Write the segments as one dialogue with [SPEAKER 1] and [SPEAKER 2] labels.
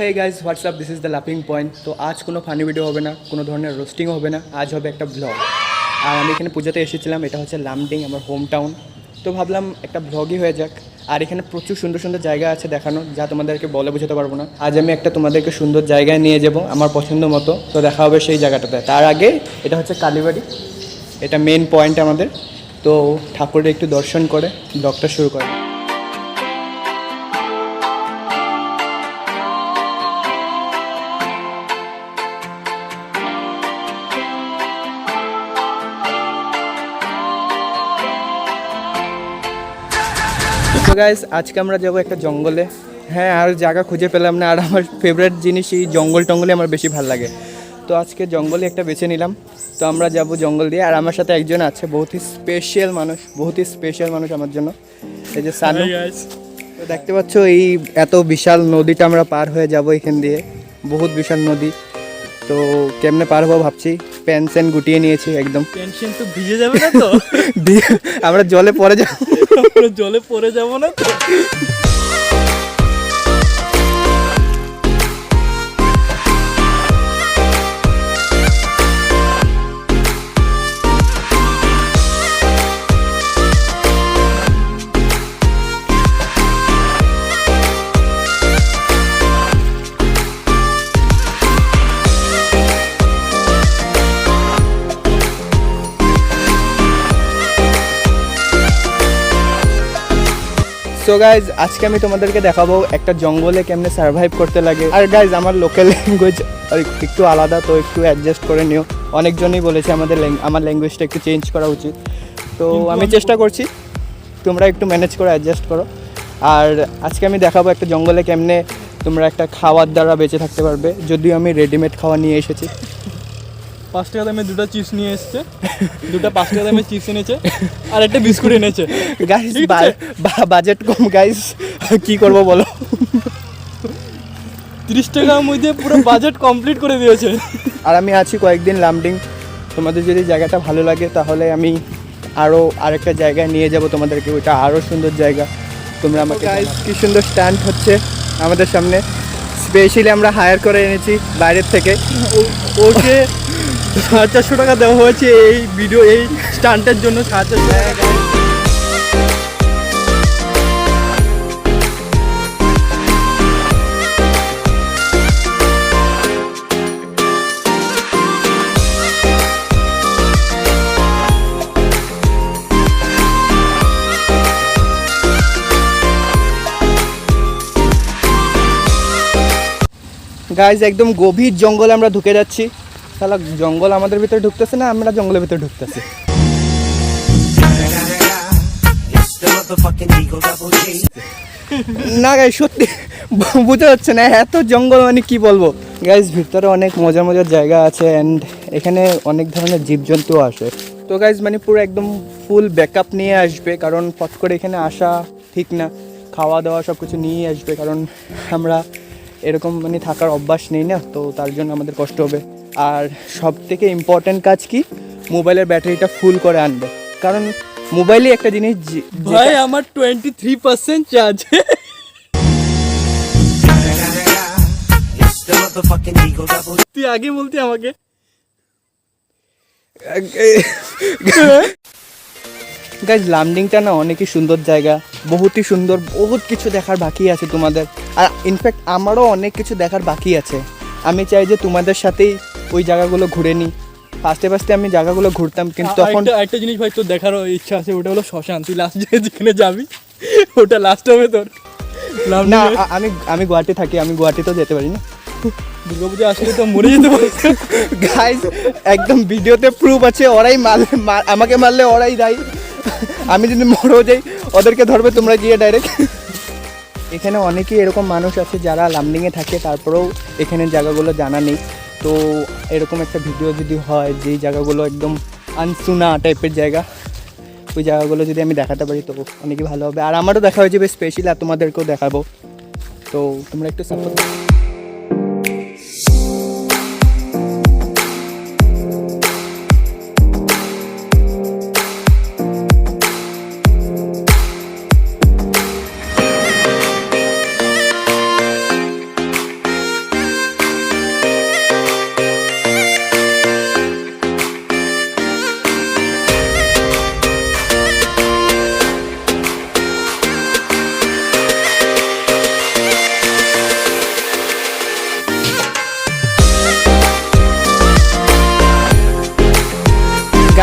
[SPEAKER 1] Hey guys what's up this is the লাফিং point. তো আজ কোনো ফানি ভিডিও হবে না, কোনো ধরনের রোস্টিংও হবে না, আজ হবে একটা ব্লগ। আর আমি এখানে পুজোতে এসেছিলাম, এটা হচ্ছে লামডিং, আমার হোম টাউন। তো ভাবলাম একটা ব্লগই হয়ে যাক। আর এখানে প্রচুর সুন্দর সুন্দর জায়গা আছে দেখানো, যা তোমাদেরকে বলে বোঝাতে পারবো না। আজ আমি একটা তোমাদেরকে সুন্দর জায়গায় নিয়ে যাব আমার পছন্দ মতো। তো দেখা হবে সেই জায়গাটাতে। তার আগে এটা হচ্ছে কালীবাড়ি, এটা মেন পয়েন্ট আমাদের। তো ঠাকুরের একটু দর্শন করে ব্লগটা শুরু করে। তো গাইস আজকে আমরা যাবো একটা জঙ্গলে। হ্যাঁ, আর জায়গা খুঁজে পেলাম না। আর আমার ফেভারিট জিনিস এই জঙ্গল টঙ্গলে আমার বেশি ভালো লাগে। তো আজকে জঙ্গলে একটা বেছে নিলাম। তো আমরা যাব জঙ্গল দিয়ে। আর আমার সাথে একজন আছে, বহুতই স্পেশাল মানুষ আমার জন্য, এই যে সানু। তো দেখতে পাচ্ছ এই এত বিশাল নদীটা আমরা পার হয়ে যাব এখান দিয়ে, বহুত বিশাল নদী। তো কেমনে পার হবো ভাবছি, প্যান্ট স্যান্ট গুটিয়ে নিয়েছি একদম।
[SPEAKER 2] টেনশন তো ভিজে যাবে না তো?
[SPEAKER 1] আমরা জলে পড়ে যাব,
[SPEAKER 2] জলে পড়ে যাব না তো?
[SPEAKER 1] সো গাইজ আজকে আমি তোমাদেরকে দেখাবো একটা জঙ্গলে কেমনে সার্ভাইভ করতে লাগে। আর গাইজ আমার লোকাল ল্যাঙ্গুয়েজ একটু আলাদা, তো একটু অ্যাডজাস্ট করে নিও। অনেকজনই বলেছে আমার ল্যাঙ্গুয়েজটা একটু চেঞ্জ করা উচিত। তো আমি চেষ্টা করছি, তোমরা একটু ম্যানেজ করে অ্যাডজাস্ট করো। আর আজকে আমি দেখাবো একটা জঙ্গলে কেমনে তোমরা একটা খাওয়ার দ্বারা বেঁচে থাকতে পারবে। যদিও আমি রেডিমেড খাওয়া নিয়ে এসেছি।
[SPEAKER 2] 5 টাকা দামে দুটো চিপস নিয়ে এসছে, দুটো 5 টাকা দামে চিপস এনেছে, আর একটা বিস্কুট এনেছে।
[SPEAKER 1] গাইজ বাজেট কম গাইজ, কি করবো বলো।
[SPEAKER 2] 30 টাকার মধ্যে পুরো বাজেট কমপ্লিট করে দিয়েছে।
[SPEAKER 1] আর আমি আছি কয়েকদিন লামডিং। তোমাদের যদি জায়গাটা ভালো লাগে তাহলে আমি আরেকটা জায়গায় নিয়ে যাব তোমাদেরকে, ওইটা আরও সুন্দর জায়গা। তোমরা আমাকে কি সুন্দর স্ট্যান্ড হচ্ছে আমাদের সামনে, স্পেশালি আমরা হায়ার করে এনেছি বাইরের থেকে।
[SPEAKER 2] ওকে 450 টাকা দেওয়া হয়েছে এই স্টান্টের জন্য। 450 টাকা।
[SPEAKER 1] গাইজ একদম গভীর জঙ্গলে আমরা ঢুকে যাচ্ছি। তাহলে জঙ্গল আমাদের ভিতরে ঢুকতেছে না, আমরা জঙ্গলের ভিতরে ঢুকতেছি। না গাইজ সত্যি বুঝতে যাচ্ছে না, এত জঙ্গল মানে কি বলবো। গাইজ ভিতরে অনেক মজার মজার জায়গা আছে, অ্যান্ড এখানে অনেক ধরনের জীবজন্তুও আসে। তো গাইজ মানে পুরো একদম ফুল ব্যাকআপ নিয়ে আসবে, কারণ ফট করে এখানে আসা ঠিক না। খাওয়া দাওয়া সব কিছু নিয়ে আসবে, কারণ আমরা এরকম মানে থাকার অভ্যাস নেই না, তো তার জন্য আমাদের কষ্ট হবে। আর সব থেকে ইম্পর্ট্যান্ট কাজ কি, মোবাইলের ব্যাটারিটা ফুল করে আনবে, কারণ মোবাইলই একটা জিনিস
[SPEAKER 2] ভাই আমার 23% চার্জ। তুই আগে বলতি আমাকে।
[SPEAKER 1] গাইজ লামডিংটা না অনেকই সুন্দর জায়গা, বহুতই সুন্দর, বহুত কিছু দেখার বাকি আছে তোমাদের। আর ইনফ্যাক্ট আমারও অনেক কিছু দেখার বাকি আছে। আমি চাই যে তোমাদের সাথেই ওই জায়গাগুলো ঘুরে নিই। ফার্স্টে আমি জায়গাগুলো ঘুরতাম, কিন্তু তখন
[SPEAKER 2] একটা জিনিস ভাই তোর দেখার ইচ্ছা আছে, ওটা হলো শ্মশান। তুই লাস্ট যেখানে যাবি ওটা লাস্ট হবে তোর।
[SPEAKER 1] না আমি গুয়াহাটি থাকি, আমি গুয়াহাটিতেও যেতে পারি না।
[SPEAKER 2] দুর্গাপূজা আসলে তো মরে যেতে পারে।
[SPEAKER 1] গাইজ একদম ভিডিওতে প্রুফ আছে, ওরাই আমাকে মারলে ওরাই দায়ী। আমি যদি মরেও যাই ওদেরকে ধরবে তোমরা গিয়ে ডাইরেক্ট। এখানে অনেকেই এরকম মানুষ আছে যারা লামডিংয়ে থাকে, তারপরেও এখানে জায়গাগুলো জানা নেই। তো এরকম একটা ভিডিও যদি হয়, যেই জায়গাগুলো একদম আনসুনা টাইপের জায়গা, ওই জায়গাগুলো যদি আমি দেখাতে পারি তো অনেকই ভালো হবে। আর আমারও দেখা হয়ে যাবে স্পেশালি, আর তোমাদেরকেও দেখাবো। তো তোমরা একটু সাপোর্ট।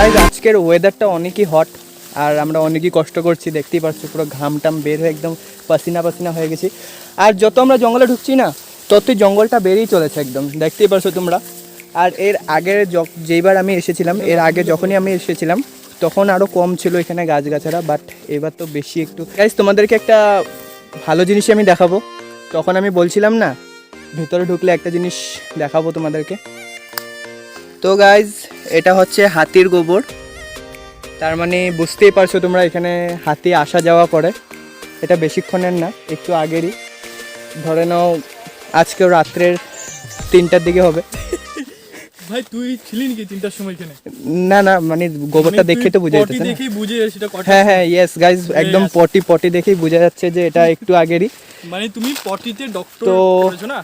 [SPEAKER 1] গাইজ আজকের ওয়েদারটা অনেকই হট, আর আমরা অনেকই কষ্ট করছি, দেখতেই পাচ্ছি পুরো ঘাম টাম বের হয়ে একদম পাসিনা পাসিনা হয়ে গেছি। আর যত আমরা জঙ্গলে ঢুকছি না ততই জঙ্গলটা বেরিয়ে চলেছে একদম, দেখতেই পাচ্ছ তোমরা। আর এর আগে যেইবার আমি এসেছিলাম, এর আগে যখনই আমি এসেছিলাম তখন আরও কম ছিল এখানে গাছগাছারা, বাট এবার তো বেশি একটু। গাইজ তোমাদেরকে একটা ভালো জিনিসই আমি দেখাবো, তখন আমি বলছিলাম না ভেতরে ঢুকলে একটা জিনিস দেখাবো তোমাদেরকে। তো গাইজ এটা হচ্ছে হাতির গোবর, তার মানে বুঝতেই পারছো তোমরা এখানে হাতি আসা যাওয়া করে। এটা বেশিক্ষণের না, একটু আগেরই, ধরে নাও আজকেও রাত্রের 3টার দিকে হবে।
[SPEAKER 2] ভাই তুই ছিলি নাকি 3টার সময় এখানে?
[SPEAKER 1] না না, মানে গোবরটা দেখে তো বোঝা যাচ্ছে,
[SPEAKER 2] দেখেই বুঝে সেটা কটা।
[SPEAKER 1] হ্যাঁ হ্যাঁ ইয়েস গাইজ, একদম পটি দেখেই বোঝা যাচ্ছে যে এটা একটু আগেরই।
[SPEAKER 2] মানে তুমি পটিতে ডক্টর
[SPEAKER 1] তো
[SPEAKER 2] করেছো না?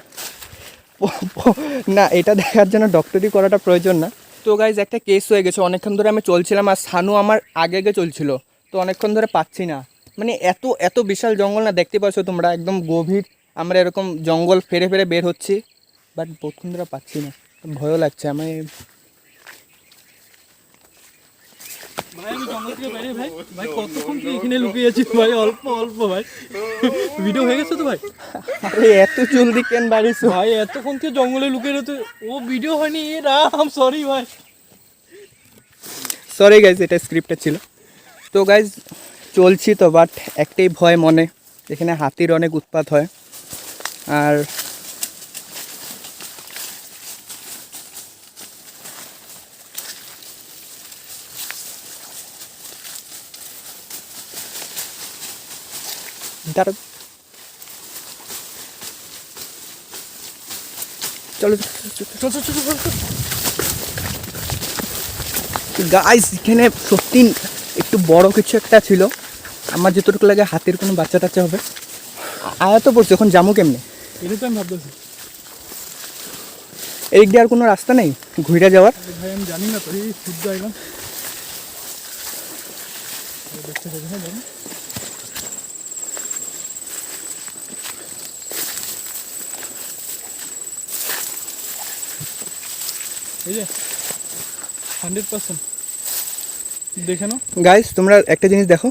[SPEAKER 1] না, এটা দেখার জন্য ডক্টরি করাটা প্রয়োজন না। তো গাইজ একটা কেস হয়ে গেছে, অনেকক্ষণ ধরে আমি চলছিলাম আর সানু আমার আগে আগে চলছিল, তো অনেকক্ষণ ধরে পাচ্ছি না। মানে এত এত বিশাল জঙ্গল না, দেখতে পাচ্ছ তোমরা একদম গভীর, আমরা এরকম জঙ্গল ফেরে ফেরে বের হচ্ছি, বাট বহুক্ষণ ধরে পাচ্ছি না, ভয়ও লাগছে আমি।
[SPEAKER 2] ভাই আমি জঙ্গল থেকে বাইরে ভাই ভাই কতক্ষণ তুই এখানে লুকিয়ে আছিস ভাই? অল্প অল্প ভাই, ভিডিও হয়ে গেছে তো ভাই?
[SPEAKER 1] আরে এত জলদি কেন বাড়িস
[SPEAKER 2] ভাই এতক্ষণ থেকে জঙ্গলে লুকিয়ে রয়েছে, ও ভিডিও হয়নি? এ রাম, সরি ভাই।
[SPEAKER 1] সরি গাইজ, এটা স্ক্রিপ্টে ছিল। তো গাইজ চলছি তো, বাট একটাই ভয় মনে, এখানে হাতির অনেক উৎপাত হয়। আর দাঁড়া, চলো গাইস, এখানে সত্যি একটু বড় কিছু একটা ছিল, আমার যতটুকু লাগে হাতির কোনো বাচ্চা টাচ্চা হবে। আয়া তো পড়ছে, এখন যাবো কেমনে?
[SPEAKER 2] এটা তো আমি ভাবতেছি
[SPEAKER 1] এদিক দিয়ে আর কোনো রাস্তা নেই ঘুরে যাওয়ার?
[SPEAKER 2] ভাই, আমি জানি না তো, এই শুদ্ধ একদম দেখতে পাচ্ছি। হ্যাঁ জানি, এই যে 100% দেখে নাও।
[SPEAKER 1] গাইস তোমরা একটা জিনিস দেখো,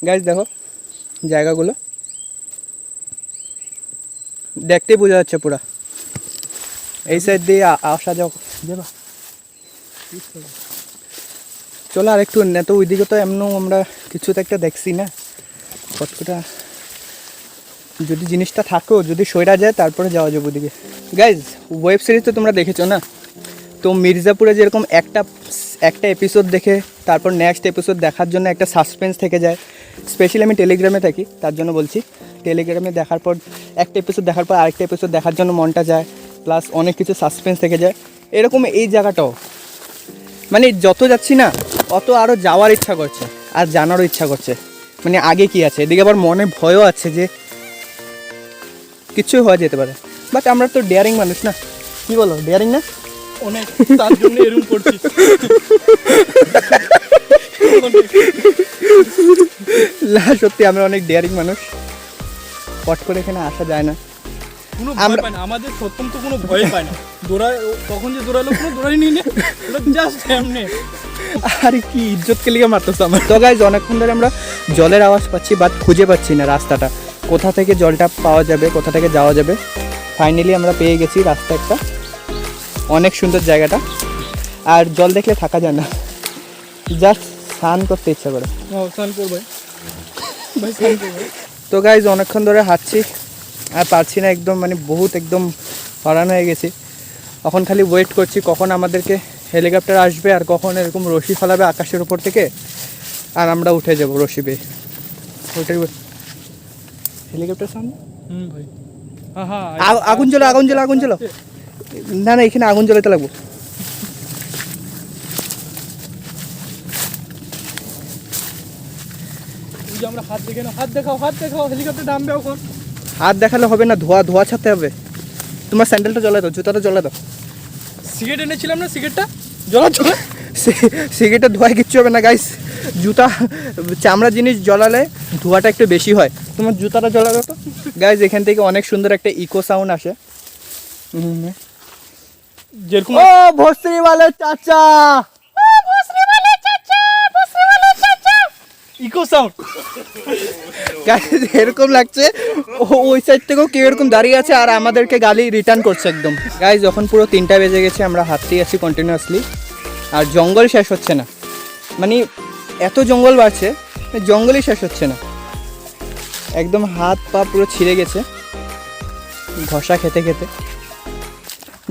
[SPEAKER 1] গাইস দেখো জায়গাগুলো, দেখতেই বোঝা যাচ্ছে পুরা এই সাইড দিয়ে আসা যাও যাবা। চলো আর একটু না তো, ওইদিকে তো এমন আমরা কিছু তো একটা দেখছি না, কতটা যদি জিনিসটা থাকো, যদি সইরা যায় তারপরে যাওয়া যাবে ওদিকে। গাইজ ওয়েব সিরিজ তো তোমরা দেখেছো না, তো মির্জাপুরে যেরকম একটা এপিসোড দেখে তারপর নেক্সট এপিসোড দেখার জন্য একটা সাসপেন্স থেকে যায়। স্পেশালি আমি টেলিগ্রামে থাকি, তার জন্য বলছি, টেলিগ্রামে দেখার পর একটা এপিসোড দেখার পর আরেকটা এপিসোড দেখার জন্য মনটা যায়, প্লাস অনেক কিছু সাসপেন্স থেকে যায়। এরকম এই জায়গাটাও, মানে যত যাচ্ছি না অত আরও যাওয়ার ইচ্ছা করছে আর জানারও ইচ্ছা করছে, মানে আগে কি আছে। এদিকে আবার মনে ভয়ও আছে যে কিছুই হয়ে যেতে পারে, বাট আমরা তো ডেয়ারিং মানুষ না, কি বলো ডেয়ারিং না?
[SPEAKER 2] অনেক, তার জন্য এরকম করছি।
[SPEAKER 1] না সত্যি আমরা অনেক ডেয়ারিং মানুষ, পট করে এখানে আসা যায় না।
[SPEAKER 2] কোনো ভয় পায় না, আমাদের সত্যম তো কোনো ভয় পায় না। দৌড়ায় তখন যে দৌড়ালো, কোনো দৌড়াই নিয়ে নে, জাস্ট এমনি।
[SPEAKER 1] আরে কি ইজ্জতকে লিগে মারতেছে আমার। তো গাইজ অনেকক্ষণ ধরে আমরা জলের আওয়াজ পাচ্ছি, বাট খুঁজে পাচ্ছি না রাস্তাটা, কোথা থেকে জলটা পাওয়া যাবে, কোথা থেকে যাওয়া যাবে। ফাইনালি আমরা পেয়ে গেছি রাস্তা একটা, অনেক সুন্দর জায়গাটা, আর জল দেখলে থাকা যায় না, জাস্ট স্নান করতে ইচ্ছা করে।
[SPEAKER 2] স্নান করবে ভাই, স্নান করবে।
[SPEAKER 1] তো গাইজ অনেকক্ষণ ধরে হাঁটছি আর পারছি না একদম, মানে বহুত একদম হরান হয়ে গেছি। এখন খালি ওয়েট করছি কখন আমাদেরকে হেলিকপ্টার আসবে আর কখন এরকম রশি ফেলাবে আকাশের উপর থেকে, আর আমরা উঠে যাবো রশি বেয়ে। ওইটাই হেলিকপ্টার সামনে
[SPEAKER 2] ভাই, হ্যাঁ
[SPEAKER 1] আগুন জ্বলো, আগুন জ্বলো, আগুন জ্বলো। না না, এখানে আগুন জ্বলাতে লাগবো।
[SPEAKER 2] আমরা হাত দেখে না, হাত দেখাও, হাত দেখাও, হেলিকপ্টার নামবে এখন।
[SPEAKER 1] হাত দেখালে হবে না, ধোয়া ধোয়া ছাড়তে হবে। তোমার স্যান্ডেলটা জ্বলে দাও, জুতাটা জ্বলে দাও।
[SPEAKER 2] সিগারেট এনেছিলাম না, সিগারেটটা জ্বলা জ্বলা।
[SPEAKER 1] সিগারেটের ধোঁয়ায় কিচ্ছু হবে না গাইস, জুতা চামড়া জিনিস জ্বলালে ধোঁয়াটা একটু বেশি হয়। তোমার জুতাটা জ্বলা দাও তো গাইস। এখান থেকে অনেক সুন্দর একটা ইকো সাউন্ড আসে।
[SPEAKER 2] যেরকম
[SPEAKER 1] ও ভস্ত্রী वाले চাচা,
[SPEAKER 2] ইকো সাউন্ড।
[SPEAKER 1] গাইস এরকম লাগছে ওই সাইড থেকেও কেউ এরকম দাঁড়িয়ে আছে আর আমাদেরকে গালি রিটার্ন করছে একদম। গাইস যখন পুরো 3টা বেজে গেছে আমরা হাঁটতেই আছি কন্টিনিউয়াসলি, আর জঙ্গল শেষ হচ্ছে না, মানে এত জঙ্গল বাড়ছে জঙ্গলই শেষ হচ্ছে না, একদম হাত পা পুরো ছিঁড়ে গেছে ঘষা খেতে খেতে।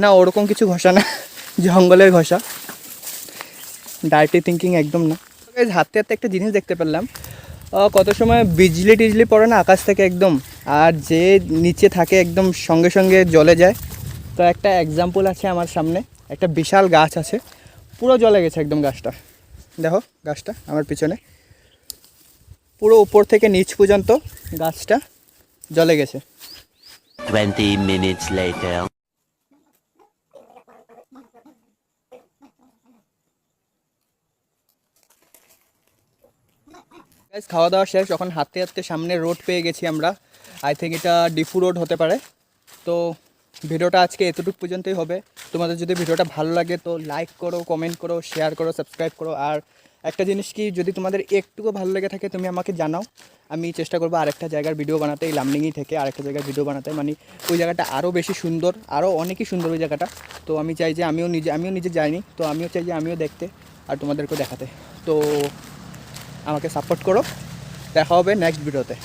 [SPEAKER 1] না ওরকম কিছু ঘষা না, জঙ্গলের ঘষা, ডার্টি থিঙ্কিং একদম না। গাইস হাঁটতে হাঁটতে একটা জিনিস দেখতে পেলাম, কত সময় বিজলি টিজলি পড়ে না আকাশ থেকে একদম, আর যে নিচে থাকে একদম সঙ্গে সঙ্গে জ্বলে যায়। তো একটা এক্সাম্পল আছে আমার সামনে, একটা বিশাল গাছ আছে পুরো জ্বলে গেছে একদম গাছটা, দেখো গাছটা আমার পিছনে পুরো উপর থেকে নিচ পর্যন্ত গাছটা জ্বলে গেছে।
[SPEAKER 3] 20 minutes later.
[SPEAKER 1] গাইস খাওয়া দাওয়া শেষ, যখন হাঁটতে হাঁটতে সামনে রোড পেয়ে গেছি আমরা, আই থিঙ্ক এটা ডিফু রোড হতে পারে। তো ভিডিওটা আজকে এতটুকু পর্যন্তই হবে। তোমাদের যদি ভিডিওটা ভালো লাগে তো লাইক করো, কমেন্ট করো, শেয়ার করো, সাবস্ক্রাইব করো। আর একটা জিনিস কি, যদি তোমাদের একটুকু ভালো লেগে থাকে তুমি আমাকে জানাও, আমি চেষ্টা করবো আরেকটা জায়গার ভিডিও বানাতে, এই লামডিংই থেকে আরেকটা জায়গার ভিডিও বানাতে, মানে ওই জায়গাটা আরও বেশি সুন্দর, আরও অনেকই সুন্দর ওই জায়গাটা। তো আমি চাই যে আমিও নিজে যাইনি, তো আমিও চাই যে আমিও দেখতে আর তোমাদেরকেও দেখাতে। তো আমাকে সাপোর্ট করো, দেখা হবে নেক্সট ভিডিওতে।